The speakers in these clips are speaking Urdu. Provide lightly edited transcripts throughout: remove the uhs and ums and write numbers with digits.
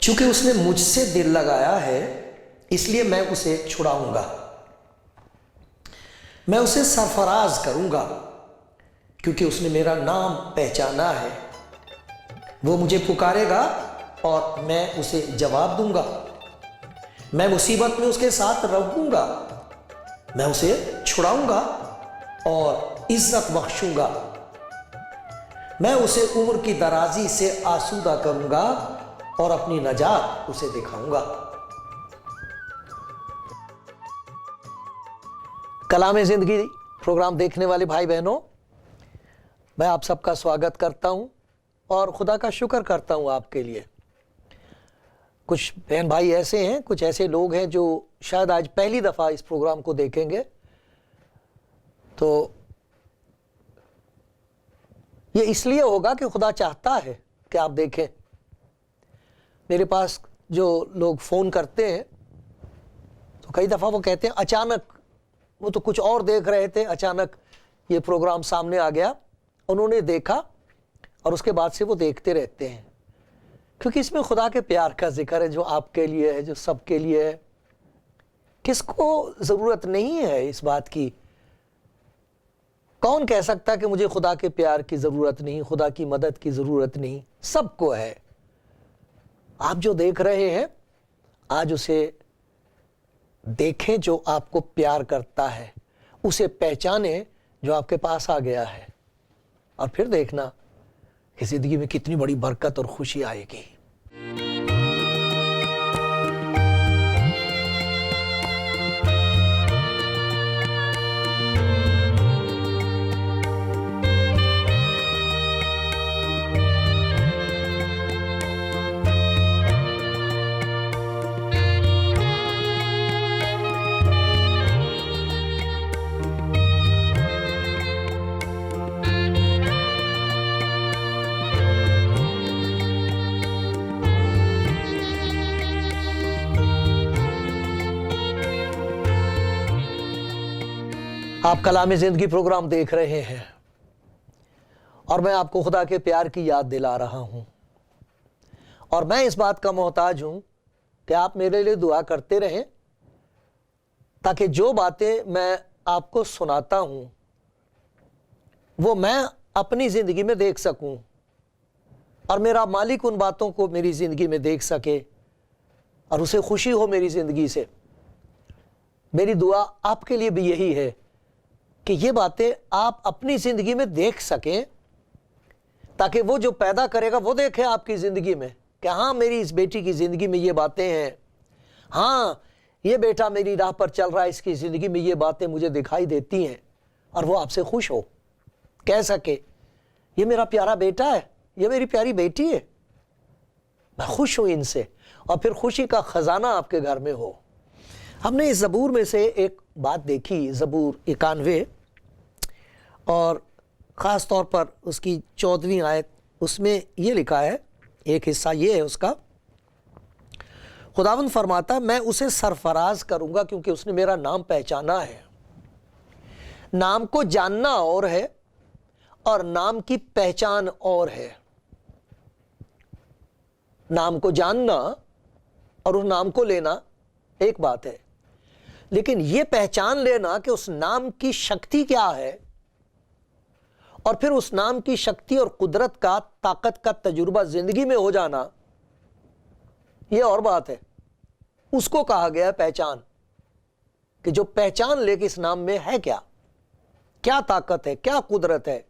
چونکہ اس نے مجھ سے دل لگایا ہے اس لیے میں اسے چھڑاؤں گا، میں اسے سرفراز کروں گا کیونکہ اس نے میرا نام پہچانا ہے۔ وہ مجھے پکارے گا اور میں اسے جواب دوں گا، میں مصیبت میں اس کے ساتھ رہوں گا، میں اسے چھڑاؤں گا اور عزت بخشوں گا، میں اسے عمر کی درازی سے آسودہ کروں گا اور اپنی نجات اسے دکھاؤں گا۔ کلام زندگی پروگرام دیکھنے والے بھائی بہنوں، میں آپ سب کا سواگت کرتا ہوں اور خدا کا شکر کرتا ہوں آپ کے لیے۔ کچھ بہن بھائی ایسے ہیں، کچھ ایسے لوگ ہیں جو شاید آج پہلی دفعہ اس پروگرام کو دیکھیں گے، تو یہ اس لیے ہوگا کہ خدا چاہتا ہے کہ آپ دیکھیں۔ میرے پاس جو لوگ فون کرتے ہیں تو کئی دفعہ وہ کہتے ہیں اچانک، وہ تو کچھ اور دیکھ رہے تھے، اچانک یہ پروگرام سامنے آ گیا، انہوں نے دیکھا اور اس کے بعد سے وہ دیکھتے رہتے ہیں، کیونکہ اس میں خدا کے پیار کا ذکر ہے جو آپ کے لیے ہے، جو سب کے لیے ہے۔ کس کو ضرورت نہیں ہے اس بات کی؟ کون کہہ سکتا ہے کہ مجھے خدا کے پیار کی ضرورت نہیں، خدا کی مدد کی ضرورت نہیں؟ سب کو ہے۔ آپ جو دیکھ رہے ہیں آج اسے دیکھیں جو آپ کو پیار کرتا ہے، اسے پہچانیں جو آپ کے پاس آ گیا ہے، اور پھر دیکھنا کہ زندگی میں کتنی بڑی برکت اور خوشی آئے گی۔ آپ کلام زندگی پروگرام دیکھ رہے ہیں اور میں آپ کو خدا کے پیار کی یاد دلا رہا ہوں، اور میں اس بات کا محتاج ہوں کہ آپ میرے لیے دعا کرتے رہیں تاکہ جو باتیں میں آپ کو سناتا ہوں وہ میں اپنی زندگی میں دیکھ سکوں اور میرا مالک ان باتوں کو میری زندگی میں دیکھ سکے اور اسے خوشی ہو میری زندگی سے۔ میری دعا آپ کے لیے بھی یہی ہے کہ یہ باتیں آپ اپنی زندگی میں دیکھ سکیں تاکہ وہ جو پیدا کرے گا وہ دیکھے آپ کی زندگی میں کہ ہاں میری اس بیٹی کی زندگی میں یہ باتیں ہیں، ہاں یہ بیٹا میری راہ پر چل رہا ہے، اس کی زندگی میں یہ باتیں مجھے دکھائی دیتی ہیں، اور وہ آپ سے خوش ہو، کہہ سکے یہ میرا پیارا بیٹا ہے، یہ میری پیاری بیٹی ہے، میں خوش ہوں ان سے، اور پھر خوشی کا خزانہ آپ کے گھر میں ہو۔ ہم نے اس زبور میں سے ایک بات دیکھی، زبور 91، اور خاص طور پر اس کی 14ویں آیت، اس میں یہ لکھا ہے، ایک حصہ یہ ہے اس کا، خداوند فرماتا ہے میں اسے سرفراز کروں گا کیونکہ اس نے میرا نام پہچانا ہے۔ نام کو جاننا اور ہے اور نام کی پہچان اور ہے۔ نام کو جاننا اور اس نام کو لینا ایک بات ہے، لیکن یہ پہچان لینا کہ اس نام کی شکتی کیا ہے اور پھر اس نام کی شکتی اور قدرت کا، طاقت کا تجربہ زندگی میں ہو جانا، یہ اور بات ہے۔ اس کو کہا گیا ہے پہچان، کہ جو پہچان لے کہ اس نام میں ہے کیا طاقت ہے، کیا قدرت ہے،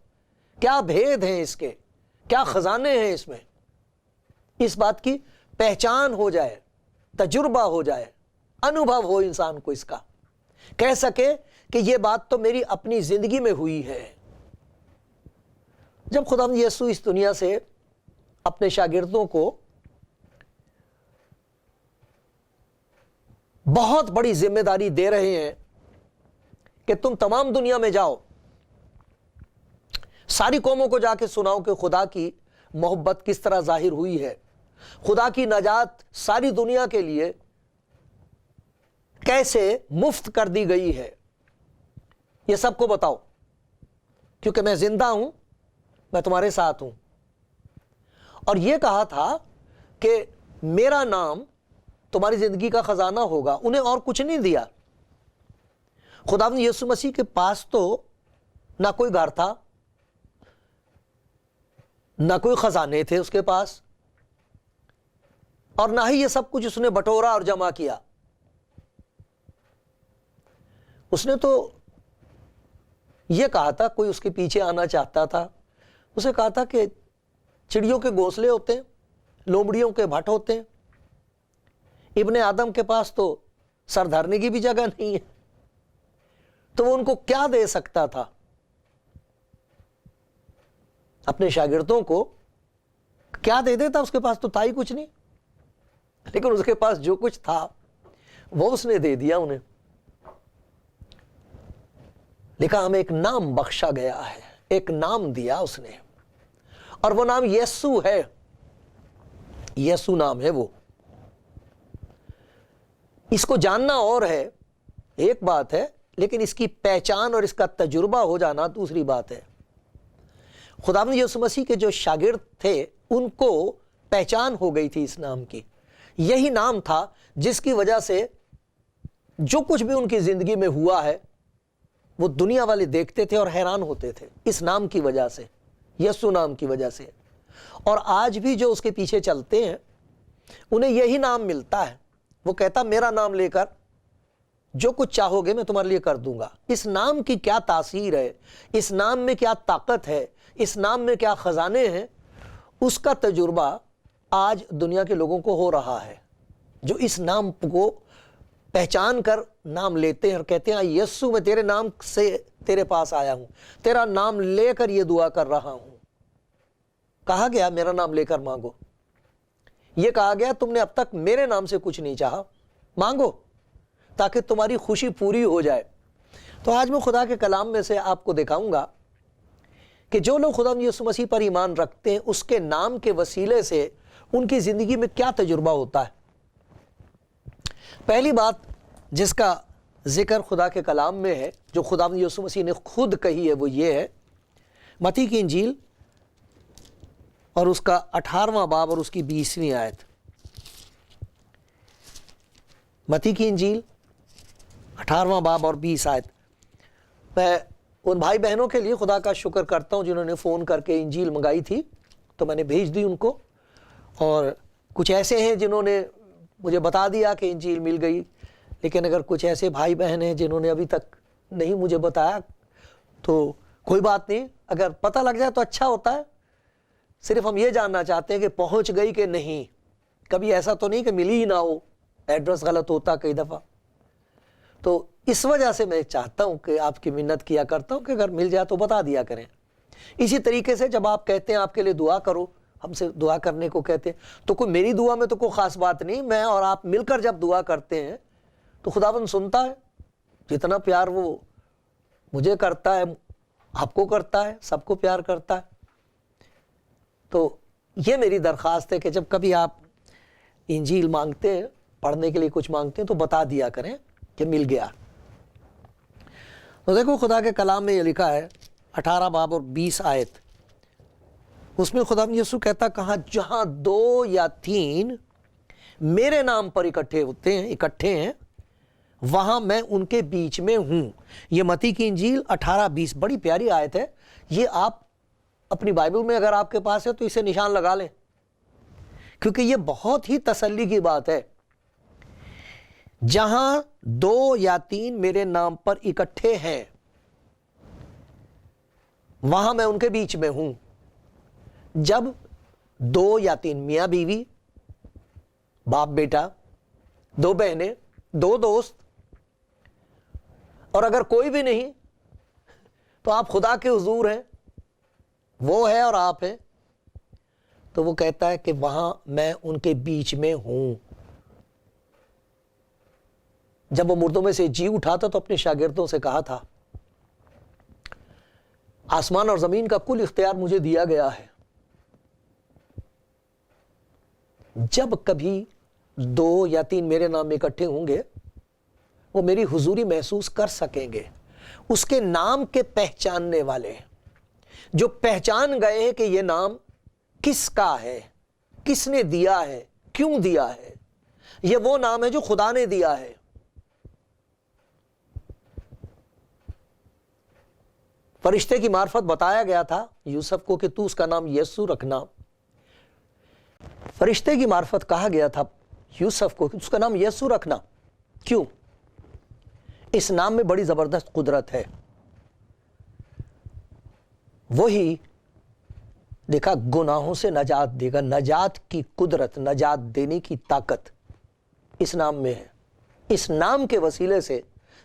کیا بھید ہیں اس کے، کیا خزانے ہیں اس میں، اس بات کی پہچان ہو جائے، تجربہ ہو جائے، انوبھو ہو انسان کو اس کا، کہہ سکے کہ یہ بات تو میری اپنی زندگی میں ہوئی ہے۔ جب خداوند یسوع اس دنیا سے اپنے شاگردوں کو بہت بڑی ذمہ داری دے رہے ہیں کہ تم تمام دنیا میں جاؤ، ساری قوموں کو جا کے سناؤ کہ خدا کی محبت کس طرح ظاہر ہوئی ہے، خدا کی نجات ساری دنیا کے لیے کیسے مفت کر دی گئی ہے، یہ سب کو بتاؤ، کیونکہ میں زندہ ہوں، میں تمہارے ساتھ ہوں۔ اور یہ کہا تھا کہ میرا نام تمہاری زندگی کا خزانہ ہوگا۔ انہیں اور کچھ نہیں دیا۔ خداوند یسوع مسیح کے پاس تو نہ کوئی گھر تھا، نہ کوئی خزانے تھے اس کے پاس، اور نہ ہی یہ سب کچھ اس نے بٹورا اور جمع کیا۔ اس نے تو یہ کہا تھا، کوئی اس کے پیچھے آنا چاہتا تھا، اسے کہا تھا کہ چڑیوں کے گھونسلے ہوتے ہیں، لومڑیوں کے بھٹ ہوتے ہیں، ابن آدم کے پاس تو سر دھرنے کی بھی جگہ نہیں ہے، تو وہ ان کو کیا دے سکتا تھا؟ اپنے شاگردوں کو کیا دے دیتا؟ اس کے پاس تو تھا ہی کچھ نہیں، لیکن اس کے پاس جو کچھ تھا وہ اس نے دے دیا انہیں۔ لکھا ہمیں ایک نام بخشا گیا ہے، ایک نام دیا اس نے، اور وہ نام یسوع ہے۔ یسوع نام ہے وہ۔ اس کو جاننا اور ہے ایک بات ہے، لیکن اس کی پہچان اور اس کا تجربہ ہو جانا دوسری بات ہے۔ خداوند یسوع مسیح کے جو شاگرد تھے ان کو پہچان ہو گئی تھی اس نام کی۔ یہی نام تھا جس کی وجہ سے جو کچھ بھی ان کی زندگی میں ہوا ہے وہ دنیا والے دیکھتے تھے اور حیران ہوتے تھے، اس نام کی وجہ سے، یسوع نام کی وجہ سے۔ اور آج بھی جو اس کے پیچھے چلتے ہیں انہیں یہی نام ملتا ہے۔ وہ کہتا میرا نام لے کر جو کچھ چاہو گے میں تمہارے لیے کر دوں گا۔ اس نام کی کیا تاثیر ہے، اس نام میں کیا طاقت ہے، اس نام میں کیا خزانے ہیں، اس کا تجربہ آج دنیا کے لوگوں کو ہو رہا ہے، جو اس نام کو پہچان کر نام لیتے ہیں اور کہتے ہیں یسوع میں تیرے نام سے تیرے پاس آیا ہوں، تیرا نام لے کر یہ دعا کر رہا ہوں۔ کہا گیا میرا نام لے کر مانگو، یہ کہا گیا تم نے اب تک میرے نام سے کچھ نہیں چاہا، مانگو تاکہ تمہاری خوشی پوری ہو جائے۔ تو آج میں خدا کے کلام میں سے آپ کو دکھاؤں گا کہ جو لوگ خدا یسوع مسیح پر ایمان رکھتے ہیں اس کے نام کے وسیلے سے ان کی زندگی میں کیا تجربہ ہوتا ہے۔ پہلی بات جس کا ذکر خدا کے کلام میں ہے، جو خدا یسوع مسیح نے خود کہی ہے، وہ یہ ہے متی کی انجیل اور اس کا 18واں باب اور اس کی 20ویں آیت۔ متی کی انجیل 18واں باب اور 20 آیت۔ میں ان بھائی بہنوں کے لیے خدا کا شکر کرتا ہوں جنہوں نے فون کر کے انجیل منگائی تھی، تو میں نے بھیج دی ان کو، اور کچھ ایسے ہیں جنہوں نے مجھے بتا دیا کہ انجیل مل گئی، لیکن اگر کچھ ایسے بھائی بہن ہیں جنہوں نے ابھی تک نہیں مجھے بتایا تو کوئی بات نہیں، اگر پتہ لگ جائے تو اچھا ہوتا ہے۔ صرف ہم یہ جاننا چاہتے ہیں کہ پہنچ گئی کہ نہیں۔ کبھی ایسا تو نہیں کہ ملی ہی نہ ہو، ایڈریس غلط ہوتا کئی دفعہ۔ تو اس وجہ سے میں چاہتا ہوں کہ آپ کی منت کیا کرتا ہوں کہ اگر مل جائے تو بتا دیا کریں۔ اسی طریقے سے جب آپ کہتے ہیں آپ کے لیے دعا کرو، ہم سے دعا کرنے کو کہتے ہیں، تو کوئی میری دعا میں تو کوئی خاص بات نہیں، میں اور آپ مل کر جب دعا کرتے ہیں تو خداوند سنتا ہے۔ جتنا پیار وہ مجھے کرتا ہے آپ کو کرتا ہے، سب کو پیار کرتا ہے۔ تو یہ میری درخواست ہے کہ جب کبھی آپ انجیل مانگتے ہیں، پڑھنے کے لیے کچھ مانگتے ہیں، تو بتا دیا کریں کہ مل گیا۔ تو دیکھو خدا کے کلام میں یہ لکھا ہے 18 باب اور 20 آیت، اس میں خدا یسوع کہتا کہاں جہاں 2 یا 3 میرے نام پر اکٹھے ہیں وہاں میں ان کے بیچ میں ہوں۔ یہ متی کی انجیل 18-20 بڑی پیاری آیت ہے۔ یہ آپ اپنی بائبل میں اگر آپ کے پاس ہے تو اسے نشان لگا لیں، کیونکہ یہ بہت ہی تسلی کی بات ہے۔ جہاں 2 یا 3 میرے نام پر اکٹھے ہیں وہاں میں ان کے بیچ میں ہوں۔ جب 2 یا 3 میاں بیوی، باپ بیٹا، 2 بہنیں، 2 دوست، اور اگر کوئی بھی نہیں تو آپ خدا کے حضور ہیں، وہ ہے اور آپ ہیں، تو وہ کہتا ہے کہ وہاں میں ان کے بیچ میں ہوں۔ جب وہ مردوں میں سے جی اٹھا تھا تو اپنے شاگردوں سے کہا تھا آسمان اور زمین کا کل اختیار مجھے دیا گیا ہے، جب کبھی 2 یا 3 میرے نام میں اکٹھے ہوں گے وہ میری حضوری محسوس کر سکیں گے۔ اس کے نام کے پہچاننے والے جو پہچان گئے ہیں کہ یہ نام کس کا ہے، کس نے دیا ہے، کیوں دیا ہے، یہ وہ نام ہے جو خدا نے دیا ہے۔ فرشتے کی معرفت بتایا گیا تھا یوسف کو کہ تو اس کا نام یسوع رکھنا۔ فرشتے کی معرفت کہا گیا تھا یوسف کو کہ اس کا نام یسوع رکھنا۔ کیوں؟ اس نام میں بڑی زبردست قدرت ہے۔ وہی دیکھا گناہوں سے نجات دے گا، نجات کی قدرت، نجات دینے کی طاقت اس نام میں ہے۔ اس نام کے وسیلے سے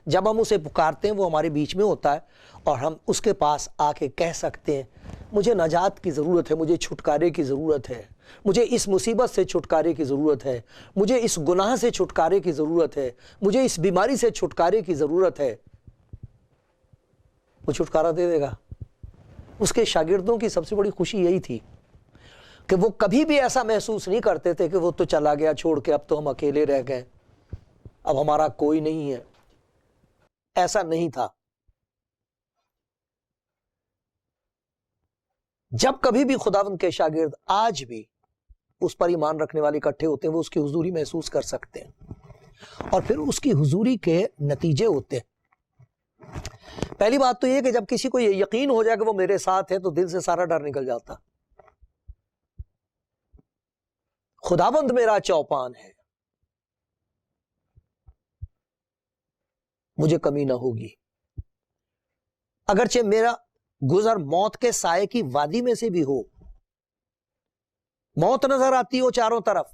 جب ہم اسے پکارتے ہیں وہ ہمارے بیچ میں ہوتا ہے اور ہم اس کے پاس آ کے کہہ سکتے ہیں مجھے نجات کی ضرورت ہے، مجھے چھٹکارے کی ضرورت ہے، مجھے اس مصیبت سے چھٹکارے کی ضرورت ہے، مجھے اس گناہ سے چھٹکارے کی ضرورت ہے، مجھے اس بیماری سے چھٹکارے کی ضرورت ہے۔ وہ چھٹکارا دے دے گا۔ اس کے شاگردوں کی سب سے بڑی خوشی یہی تھی کہ وہ کبھی بھی ایسا محسوس نہیں کرتے تھے کہ وہ تو چلا گیا چھوڑ کے، اب تو ہم اکیلے رہ گئے، اب ہمارا کوئی نہیں ہے۔ ایسا نہیں تھا۔ جب کبھی بھی خداوند کے شاگرد آج بھی اس پر ایمان رکھنے والے اکٹھے ہوتے ہیں وہ اس کی حضوری محسوس کر سکتے ہیں، اور پھر اس کی حضوری کے نتیجے ہوتے ہیں۔ پہلی بات تو یہ کہ جب کسی کو یہ یقین ہو جائے کہ وہ میرے ساتھ ہے تو دل سے سارا ڈر نکل جاتا۔ خداوند میرا چوپان ہے، مجھے کمی نہ ہوگی، اگرچہ میرا گزر موت کے سائے کی وادی میں سے بھی ہو، موت نظر آتی ہو چاروں طرف،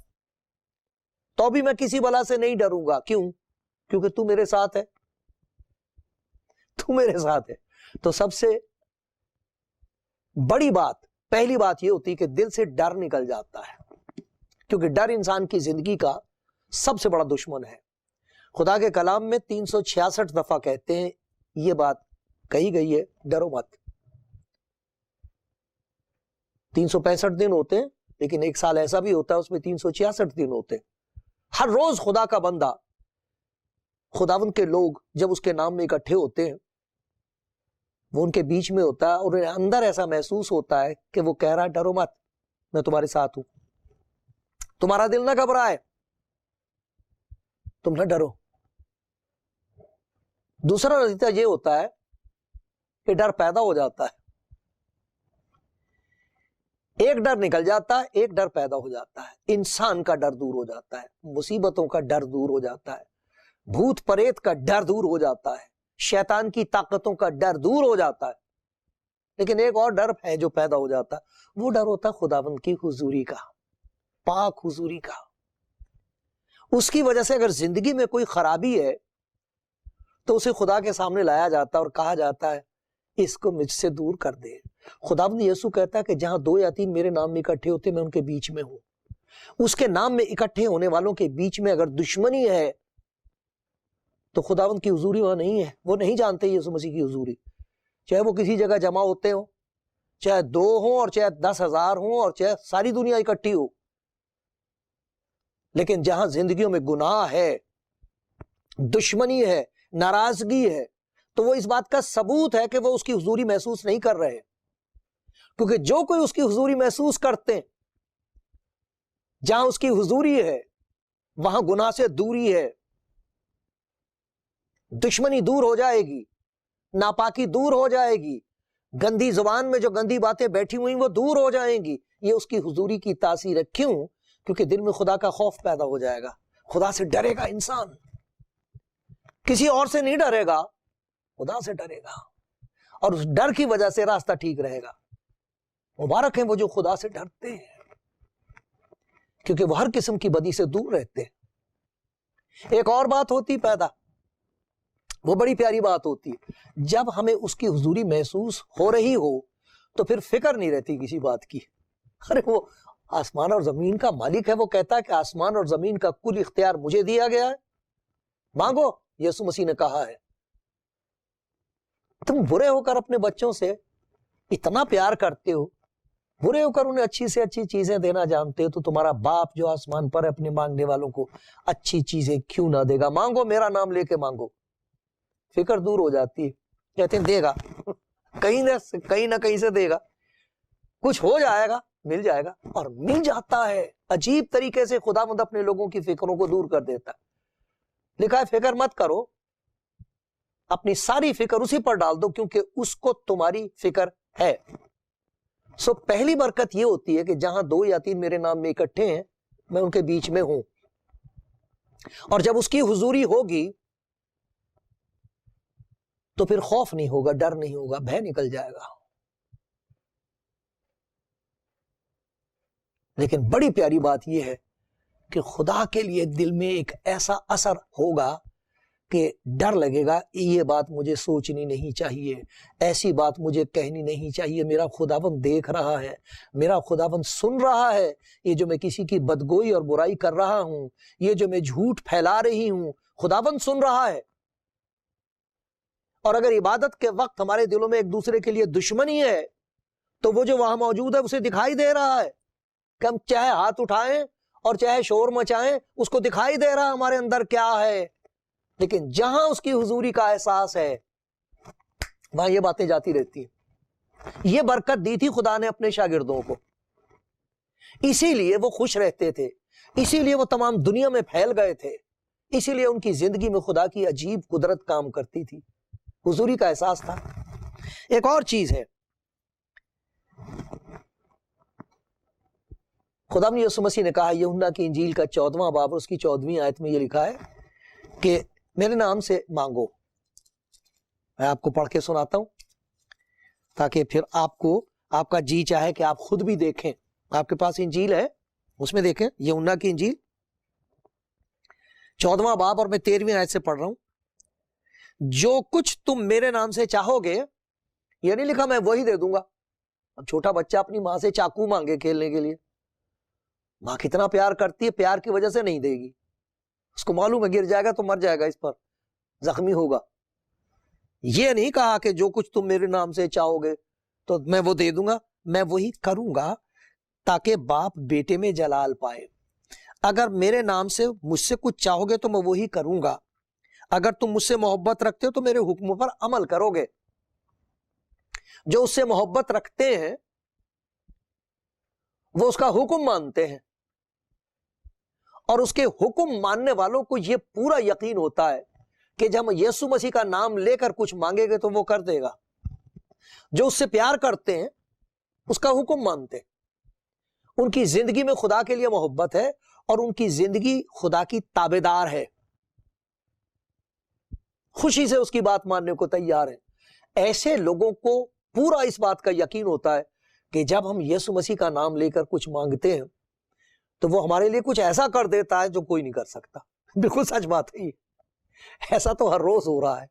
تو بھی میں کسی بلا سے نہیں ڈروں گا۔ کیوں؟ کیونکہ تو میرے ساتھ ہے، تو میرے ساتھ ہے۔ تو سب سے بڑی بات، پہلی بات یہ ہوتی ہے کہ دل سے ڈر نکل جاتا ہے، کیونکہ ڈر انسان کی زندگی کا سب سے بڑا دشمن ہے۔ خدا کے کلام میں 366 دفعہ کہتے ہیں یہ بات کہی گئی ہے، ڈرو مت۔ 365 دن ہوتے ہیں لیکن ایک سال ایسا بھی ہوتا ہے اس میں 366 دن ہوتے ہیں۔ ہر روز خدا کا بندہ، خداوند کے لوگ جب اس کے نام میں اکٹھے ہوتے ہیں وہ ان کے بیچ میں ہوتا ہے اور انہیں اندر ایسا محسوس ہوتا ہے کہ وہ کہہ رہا ہے ڈرو مت، میں تمہارے ساتھ ہوں، تمہارا دل نہ گھبرائے، تم نہ ڈرو۔ دوسرا نتیجہ یہ ہوتا ہے کہ ڈر پیدا ہو جاتا ہے، ایک ڈر نکل جاتا ہے، ایک ڈر پیدا ہو جاتا ہے۔ انسان کا ڈر دور ہو جاتا ہے، مصیبتوں کا ڈر دور ہو جاتا ہے، بھوت پریت کا ڈر دور ہو جاتا ہے، شیطان کی طاقتوں کا ڈر دور ہو جاتا ہے۔ لیکن ایک اور ڈر ہے جو پیدا ہو جاتا ہے، وہ ڈر ہوتا ہے خداوند کی حضوری کا، پاک حضوری کا۔ اس کی وجہ سے اگر زندگی میں کوئی خرابی ہے تو اسے خدا کے سامنے لایا جاتا ہے اور کہا جاتا ہے اس کو مجھ سے دور کر دے۔ خداوند یسوع کہتا ہے کہ جہاں 2 یا 3 میرے نام میں اکٹھے ہوتے میں ان کے بیچ میں ہوں۔ اس کے نام میں اکٹھے ہونے والوں کے بیچ میں اگر دشمنی ہے تو خداوند کی حضوری وہاں نہیں ہے، وہ نہیں جانتے یسوع مسیح کی حضوری۔ چاہے وہ کسی جگہ جمع ہوتے ہوں، چاہے 2 ہوں اور چاہے 10,000 ہوں اور چاہے ساری دنیا اکٹھی ہو، لیکن جہاں زندگیوں میں گناہ ہے، دشمنی ہے، ناراضگی ہے، تو وہ اس بات کا ثبوت ہے کہ وہ اس کی حضوری محسوس نہیں کر رہے، کیونکہ جو کوئی اس کی حضوری محسوس کرتے ہیں، جہاں اس کی حضوری ہے وہاں گناہ سے دوری ہے، دشمنی دور ہو جائے گی، ناپاکی دور ہو جائے گی، گندی زبان میں جو گندی باتیں بیٹھی ہوئی وہ دور ہو جائیں گی۔ یہ اس کی حضوری کی تاثیر ہے۔ کیوں؟ کیونکہ دل میں خدا کا خوف پیدا ہو جائے گا، خدا سے ڈرے گا انسان، کسی اور سے نہیں ڈرے گا، خدا سے ڈرے گا، اور اس ڈر کی وجہ سے راستہ ٹھیک رہے گا۔ مبارک ہیں وہ جو خدا سے ڈرتے ہیں، کیونکہ وہ ہر قسم کی بدی سے دور رہتے ہیں۔ ایک اور بات ہوتی پیدا، وہ بڑی پیاری بات ہوتی ہے، جب ہمیں اس کی حضوری محسوس ہو رہی ہو تو پھر فکر نہیں رہتی کسی بات کی۔ ارے وہ آسمان اور زمین کا مالک ہے، وہ کہتا ہے کہ آسمان اور زمین کا کل اختیار مجھے دیا گیا ہے، مانگو یسوع مسیح نے کہا ہے. تم برے ہو کر اپنے بچوں سے اتنا پیار کرتے ہو, برے ہو کر انہیں اچھی سے اچھی چیزیں دینا جانتے ہو, تو تمہارا باپ جو آسمان پر ہے اپنے مانگنے والوں کو اچھی چیزیں کیوں نہ دے گا. مانگو, میرا نام لے کے مانگو. فکر دور ہو جاتی ہے. کہتے ہیں دے گا, کہیں نہ کہیں سے دے گا, کچھ ہو جائے گا, مل جائے گا, اور مل جاتا ہے. عجیب طریقے سے خداوند اپنے لوگوں کی فکروں کو دور کر دیتا ہے. لکھا ہے فکر مت کرو, اپنی ساری فکر اسی پر ڈال دو کیونکہ اس کو تمہاری فکر ہے. سو پہلی برکت یہ ہوتی ہے کہ جہاں 2 یا 3 میرے نام میں اکٹھے ہیں, میں ان کے بیچ میں ہوں. اور جب اس کی حضوری ہوگی تو پھر خوف نہیں ہوگا, ڈر نہیں ہوگا, بھے نکل جائے گا. لیکن بڑی پیاری بات یہ ہے کہ خدا کے لیے دل میں ایک ایسا اثر ہوگا کہ ڈر لگے گا, یہ بات مجھے سوچنی نہیں چاہیے, ایسی بات مجھے کہنی نہیں چاہیے. میرا خداوند دیکھ رہا ہے, میرا خداوند سن رہا ہے. یہ جو میں کسی کی بدگوئی اور برائی کر رہا ہوں, یہ جو میں جھوٹ پھیلا رہی ہوں, خداوند سن رہا ہے. اور اگر عبادت کے وقت ہمارے دلوں میں ایک دوسرے کے لیے دشمنی ہے تو وہ جو وہاں موجود ہے اسے دکھائی دے رہا ہے کہ ہم چاہے ہاتھ اٹھائیں اور چاہے شور مچائیں, اس کو دکھائی دے رہا ہمارے اندر کیا ہے. لیکن جہاں اس کی حضوری کا احساس ہے وہاں یہ باتیں جاتی رہتی ہیں. یہ برکت دی تھی خدا نے اپنے شاگردوں کو, اسی لیے وہ خوش رہتے تھے, اسی لیے وہ تمام دنیا میں پھیل گئے تھے, اسی لیے ان کی زندگی میں خدا کی عجیب قدرت کام کرتی تھی, حضوری کا احساس تھا. ایک اور چیز ہے, خدا نے یسوع مسیح نے کہا, یوحنا کی انجیل کا 14واں باب اور اس کی 14ویں آیت میں یہ لکھا ہے کہ میرے نام سے مانگو. میں آپ کو پڑھ کے سناتا ہوں تاکہ پھر آپ کا جی چاہے کہ آپ خود بھی دیکھیں. آپ کے پاس انجیل ہے, اس میں دیکھیں, یوحنا کی انجیل 14واں باب اور میں 13ویں آیت سے پڑھ رہا ہوں. جو کچھ تم میرے نام سے چاہو گے, یہ نہیں لکھا میں وہی دے دوں گا. اب چھوٹا بچہ اپنی ماں سے چاقو مانگے کھیلنے کے لیے, ماں کتنا پیار کرتی ہے, پیار کی وجہ سے نہیں دے گی, اس کو معلوم ہے گر جائے گا تو مر جائے گا, اس پر زخمی ہوگا. یہ نہیں کہا کہ جو کچھ تم میرے نام سے چاہو گے تو میں وہ دے دوں گا, میں وہی کروں گا تاکہ باپ بیٹے میں جلال پائے. اگر میرے نام سے مجھ سے کچھ چاہو گے تو میں وہی کروں گا. اگر تم مجھ سے محبت رکھتے ہو تو میرے حکموں پر عمل کرو گے. جو اس سے محبت رکھتے ہیں وہ اس کا حکم مانتے ہیں, اور اس کے حکم ماننے والوں کو یہ پورا یقین ہوتا ہے کہ جب ہم یسوع مسیح کا نام لے کر کچھ مانگیں گے تو وہ کر دے گا. جو اس سے پیار کرتے ہیں اس کا حکم مانتے ہیں, ان کی زندگی میں خدا کے لیے محبت ہے اور ان کی زندگی خدا کی تابعدار ہے, خوشی سے اس کی بات ماننے کو تیار ہیں. ایسے لوگوں کو پورا اس بات کا یقین ہوتا ہے کہ جب ہم یسوع مسیح کا نام لے کر کچھ مانگتے ہیں تو وہ ہمارے لیے کچھ ایسا کر دیتا ہے جو کوئی نہیں کر سکتا. بالکل سچ بات ہے, ایسا تو ہر روز ہو رہا ہے.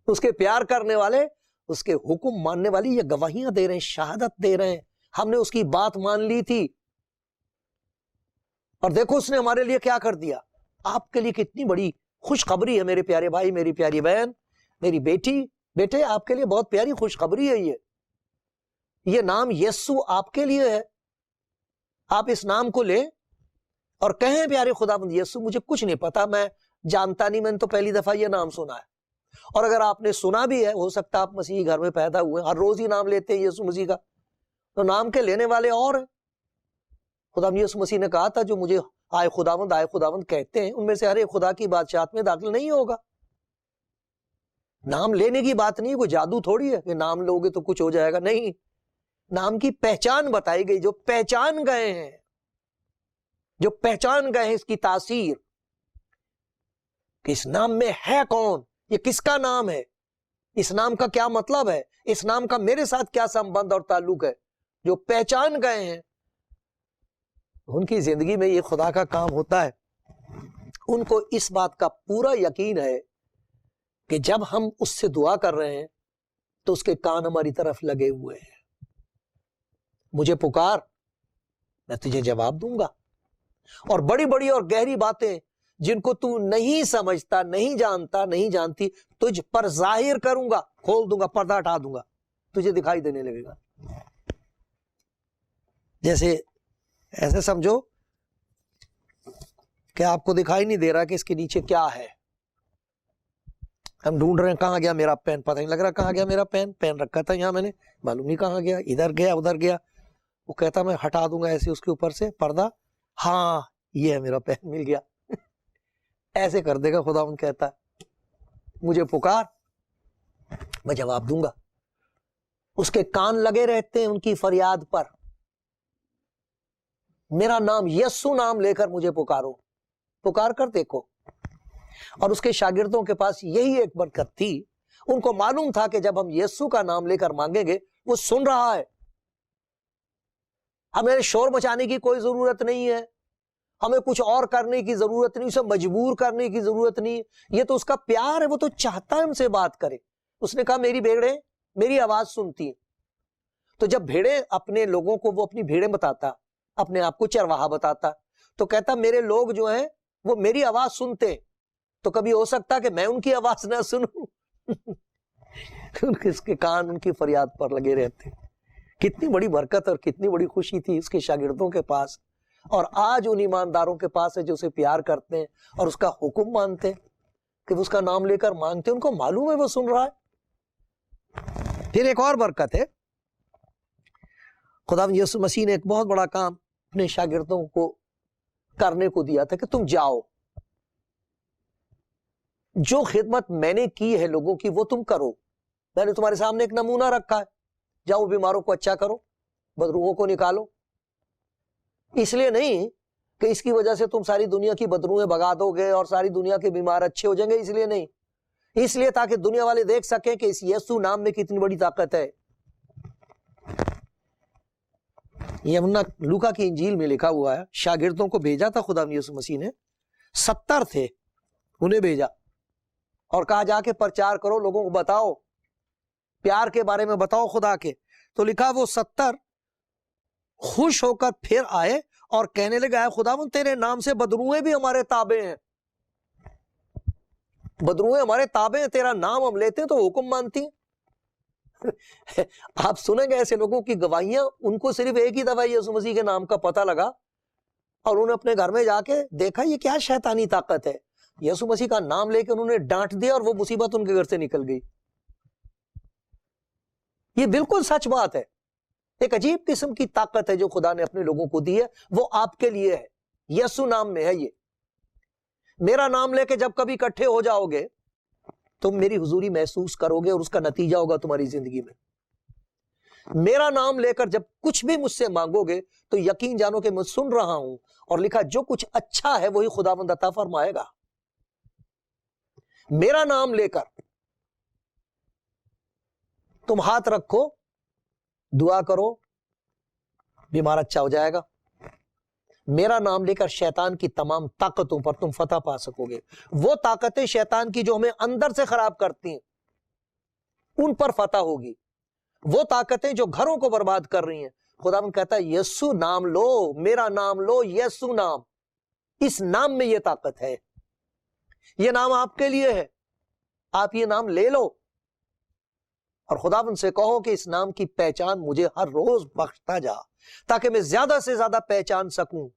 اس کے پیار کرنے والے, اس کے حکم ماننے والی یہ گواہیاں دے رہے ہیں, شہادت دے رہے ہیں, ہم نے اس کی بات مان لی تھی اور دیکھو اس نے ہمارے لیے کیا کر دیا. آپ کے لیے کتنی بڑی خوشخبری ہے میرے پیارے بھائی, میری پیاری بہن, میری بیٹے, آپ کے لیے بہت پیاری خوشخبری ہے. یہ نام یسوع آپ کے لیے ہے. آپ اس نام کو لیں اور کہیں پیارے خداوند یسوع مجھے کچھ نہیں پتا, میں جانتا نہیں, میں نے تو پہلی دفعہ یہ نام سنا ہے. اور اگر آپ نے سنا بھی ہے, ہو سکتا آپ مسیحی گھر میں پیدا ہوئے, ہر روز ہی نام لیتے ہیں یسوع مسیح کا, تو نام کے لینے والے اور ہیں. خداوند یسوع مسیح نے کہا تھا جو مجھے آئے خداوند کہتے ہیں ان میں سے ہر ایک خدا کی بادشاہت میں داخل نہیں ہوگا. نام لینے کی بات نہیں, کوئی جادو تھوڑی ہے کہ نام لوگے تو کچھ ہو جائے گا, نہیں. نام کی پہچان بتائی گئی, جو پہچان گئے ہیں, جو پہچان گئے ہیں اس کی تاثیر کہ اس نام میں ہے کون, یہ کس کا نام ہے, اس نام کا کیا مطلب ہے, اس نام کا میرے ساتھ کیا سمبند اور تعلق ہے. جو پہچان گئے ہیں ان کی زندگی میں یہ خدا کا کام ہوتا ہے. ان کو اس بات کا پورا یقین ہے کہ جب ہم اس سے دعا کر رہے ہیں تو اس کے کان ہماری طرف لگے ہوئے ہیں. مجھے پکار, میں تجھے جواب دوں گا. اور بڑی بڑی اور گہری باتیں جن کو تو نہیں سمجھتا، نہیں جانتا، نہیں جانتی، تجھ پر ظاہر کروں گا، کھول دوں گا، پردہ ہٹا دوں گا، تجھے دکھائی دینے لگے گا۔ جیسے ایسے سمجھو کہ آپ کو دکھائی نہیں دے رہا کہ اس کے نیچے کیا ہے۔ ہم ڈھونڈ رہے ہیں کہاں گیا میرا پین، پتہ نہیں لگ رہا کہاں گیا میرا پین، پین رکھا تھا یہاں میں نے، معلوم نہیں کہاں گیا، ادھر گیا ادھر گیا۔ وہ کہتا میں ہٹا دوں گا ایسے اس کے اوپر سے پردہ، ہاں یہ ہے میرا پین، مل گیا۔ ایسے کر دے گا خداوند کہتا ہے مجھے پکار، میں جواب دوں گا۔ اس کے کان لگے رہتے ہیں ان کی فریاد پر۔ میرا نام یسوع نام لے کر مجھے پکارو، پکار کر دیکھو۔ اور اس کے شاگردوں کے پاس یہی ایک برکت تھی، ان کو معلوم تھا کہ جب ہم یسوع کا نام لے کر مانگیں گے وہ سن رہا ہے۔ ہمیں شور مچانے کی کوئی ضرورت نہیں ہے، ہمیں کچھ اور کرنے کی ضرورت نہیں، اسے مجبور کرنے کی ضرورت نہیں، یہ تو اس کا پیار ہے، وہ تو چاہتا ہے ہم سے بات کرے۔ اس نے کہا میری بھیڑیں میری آواز سنتی ہیں۔ تو جب بھیڑیں اپنے لوگوں کو، وہ اپنی بھیڑیں بتاتا، اپنے آپ کو چرواہا بتاتا، تو کہتا میرے لوگ جو ہیں وہ میری آواز سنتے، تو کبھی ہو سکتا کہ میں ان کی آواز نہ سنوں؟ اس کے کان ان کی فریاد پر لگے رہتے۔ کتنی بڑی برکت اور کتنی بڑی خوشی تھی اس کے شاگردوں کے پاس، اور آج ان ایمانداروں کے پاس ہے جو اسے پیار کرتے ہیں اور اس کا حکم مانتے ہیں کہ وہ اس کا نام لے کر مانگتے ہیں، ان کو معلوم ہے وہ سن رہا ہے۔ پھر ایک اور برکت ہے، خداوند یسوع مسیح نے ایک بہت بڑا کام اپنے شاگردوں کو کرنے کو دیا تھا کہ تم جاؤ، جو خدمت میں نے کی ہے لوگوں کی وہ تم کرو۔ میں نے تمہارے سامنے ایک نمونہ رکھا ہے، جاؤ بیماروں کو اچھا کرو، بدروحوں کو نکالو۔ اس لیے نہیں کہ اس کی وجہ سے تم ساری دنیا کی بدروہیں بھگا دو گے اور ساری دنیا کے بیمار اچھے ہو جائیں گے، اس لیے نہیں، اس لیے تاکہ دنیا والے دیکھ سکیں کہ اس یسوع نام میں کتنی بڑی طاقت ہے۔ یہ لوکا کی انجیل میں لکھا ہوا ہے، شاگردوں کو بھیجا تھا خدا یسوع مسیح نے، 70 تھے، انہیں بھیجا اور کہا جا کے پرچار کرو، لوگوں کو بتاؤ، پیار کے بارے میں بتاؤ خدا کے۔ تو لکھا وہ 70 خوش ہو کر پھر آئے اور کہنے لگے اے خداوند تیرے نام سے بدروہیں بھی ہمارے تابع ہیں، بدروہیں ہمارے تابع ہیں، تیرا نام ہم لیتے ہیں تو حکم مانتی ہیں۔ آپ سنیں گے ایسے لوگوں کی گواہیاں، ان کو صرف ایک ہی دفعہ یسوع مسیح کے نام کا پتہ لگا اور انہوں نے اپنے گھر میں جا کے دیکھا یہ کیا شیطانی طاقت ہے، یسوع مسیح کا نام لے کے انہوں نے ڈانٹ دیا اور وہ مصیبت ان کے گھر سے نکل گئی۔ یہ بالکل سچ بات ہے، ایک عجیب قسم کی طاقت ہے جو خدا نے اپنے لوگوں کو دی ہے، وہ آپ کے لیے ہے، یسوع نام میں ہے۔ یہ میرا نام لے کے جب کبھی اکٹھے ہو جاؤ گے تم میری حضوری محسوس کرو گے اور اس کا نتیجہ ہوگا تمہاری زندگی میں۔ میرا نام لے کر جب کچھ بھی مجھ سے مانگو گے تو یقین جانو کہ میں سن رہا ہوں، اور لکھا جو کچھ اچھا ہے وہی خداوند عطا فرمائے گا۔ میرا نام لے کر تم ہاتھ رکھو، دعا کرو، بیمار اچھا ہو جائے گا۔ میرا نام لے کر شیطان کی تمام طاقتوں پر تم فتح پا سکو گے۔ وہ طاقتیں شیطان کی جو ہمیں اندر سے خراب کرتی ہیں ان پر فتح ہوگی، وہ طاقتیں جو گھروں کو برباد کر رہی ہیں، خداوند کہتا ہے یسوع نام لو، میرا نام لو، یسوع نام، اس نام میں یہ طاقت ہے، یہ نام آپ کے لیے ہے، آپ یہ نام لے لو اور خداوند سے کہو کہ اس نام کی پہچان مجھے ہر روز بخشتا جا، تاکہ میں زیادہ سے زیادہ پہچان سکوں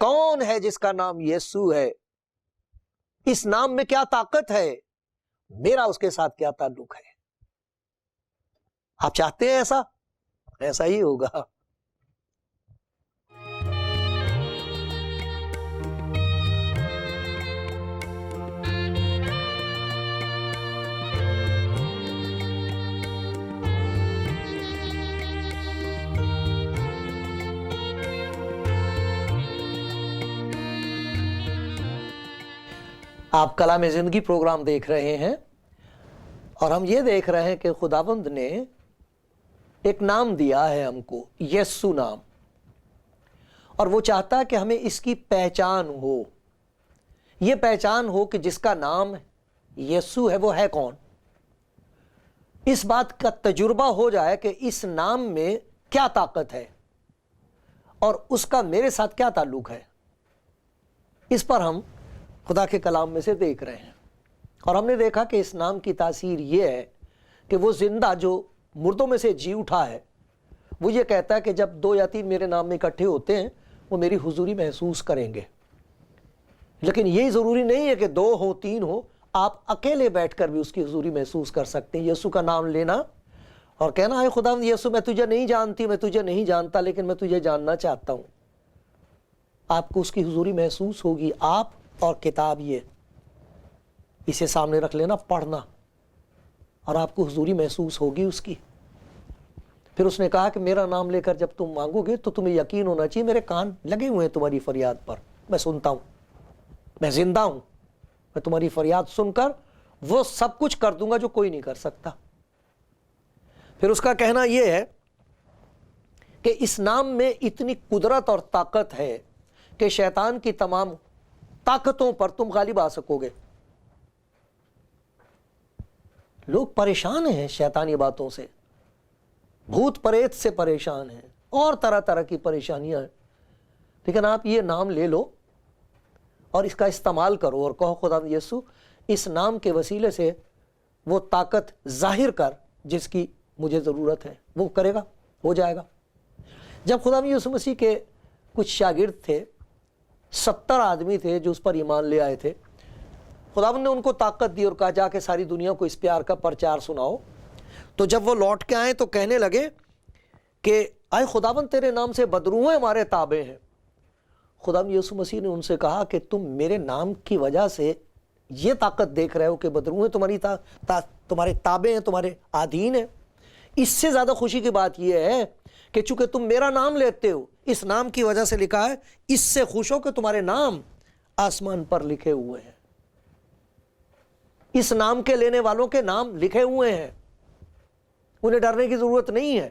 کون ہے جس کا نام یسوع ہے، اس نام میں کیا طاقت ہے، میرا اس کے ساتھ کیا تعلق ہے۔ آپ چاہتے ہیں ایسا؟ ایسا ہی ہوگا۔ آپ کلام زندگی پروگرام دیکھ رہے ہیں اور ہم یہ دیکھ رہے ہیں کہ خداوند نے ایک نام دیا ہے ہم کو، یسوع نام، اور وہ چاہتا ہے کہ ہمیں اس کی پہچان ہو، یہ پہچان ہو کہ جس کا نام یسوع ہے وہ ہے کون، اس بات کا تجربہ ہو جائے کہ اس نام میں کیا طاقت ہے اور اس کا میرے ساتھ کیا تعلق ہے۔ اس پر ہم خدا کے کلام میں سے دیکھ رہے ہیں، اور ہم نے دیکھا کہ اس نام کی تاثیر یہ ہے کہ وہ زندہ جو مردوں میں سے جی اٹھا ہے، وہ یہ کہتا ہے کہ جب 2 یا 3 میرے نام میں اکٹھے ہوتے ہیں وہ میری حضوری محسوس کریں گے۔ لیکن یہ ضروری نہیں ہے کہ 2 ہو 3 ہو، آپ اکیلے بیٹھ کر بھی اس کی حضوری محسوس کر سکتے ہیں۔ یسوع کا نام لینا اور کہنا ہے خدا یسوع میں تجھے نہیں جانتی، میں تجھے نہیں جانتا، لیکن میں تجھے جاننا چاہتا ہوں۔ آپ کو اس کی حضوری محسوس ہوگی۔ آپ اور کتاب یہ اسے سامنے رکھ لینا، پڑھنا، اور آپ کو حضوری محسوس ہوگی اس کی۔ پھر اس نے کہا کہ میرا نام لے کر جب تم مانگو گے تو تمہیں یقین ہونا چاہیے میرے کان لگے ہوئے ہیں تمہاری فریاد پر، میں سنتا ہوں، میں زندہ ہوں، میں تمہاری فریاد سن کر وہ سب کچھ کر دوں گا جو کوئی نہیں کر سکتا۔ پھر اس کا کہنا یہ ہے کہ اس نام میں اتنی قدرت اور طاقت ہے کہ شیطان کی تمام طاقتوں پر تم غالب آ سکو گے۔ لوگ پریشان ہیں شیطانی باتوں سے، بھوت پریت سے پریشان ہیں، اور طرح طرح کی پریشانیاں ہیں، لیکن آپ یہ نام لے لو اور اس کا استعمال کرو اور کہو خدا یسوع اس نام کے وسیلے سے وہ طاقت ظاہر کر جس کی مجھے ضرورت ہے، وہ کرے گا، ہو جائے گا۔ جب خدا یسوع مسیح کے کچھ شاگرد تھے، 70 آدمی تھے جو اس پر ایمان لے آئے تھے، خداوند نے ان کو طاقت دی اور کہا جا کے ساری دنیا کو اس پیار کا پرچار سناؤ۔ تو جب وہ لوٹ کے آئے تو کہنے لگے کہ آئے خداوند تیرے نام سے بدروح ہمارے تابع ہیں۔ خداوند یسوع مسیح نے ان سے کہا کہ تم میرے نام کی وجہ سے یہ طاقت دیکھ رہے ہو کہ بدروح تمہارے تابع ہیں، تمہارے آدھین ہیں۔ اس سے زیادہ خوشی کی بات یہ ہے کہ چونکہ تم میرا نام لیتے ہو، اس نام کی وجہ سے لکھا ہے، اس سے خوش ہو کہ تمہارے نام آسمان پر لکھے ہوئے ہیں۔ اس نام کے لینے والوں کے نام لکھے ہوئے ہیں، انہیں ڈرنے کی ضرورت نہیں ہے۔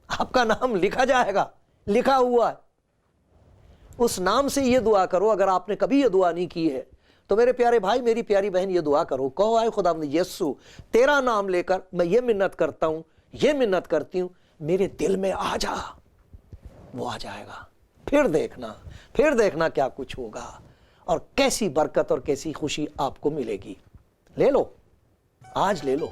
آپ کا نام لکھا جائے گا، لکھا ہوا ہے۔ اس نام سے یہ دعا کرو، اگر آپ نے کبھی یہ دعا نہیں کی ہے تو میرے پیارے بھائی میری پیاری بہن یہ دعا کرو، کہو آئے خداوند یسوع تیرا نام لے کر میں یہ منت کرتا ہوں، یہ منت کرتی ہوں، میرے دل میں آ جا۔ وہ آ جائے گا۔ پھر دیکھنا کیا کچھ ہوگا اور کیسی برکت اور کیسی خوشی آپ کو ملے گی۔ لے لو، آج لے لو۔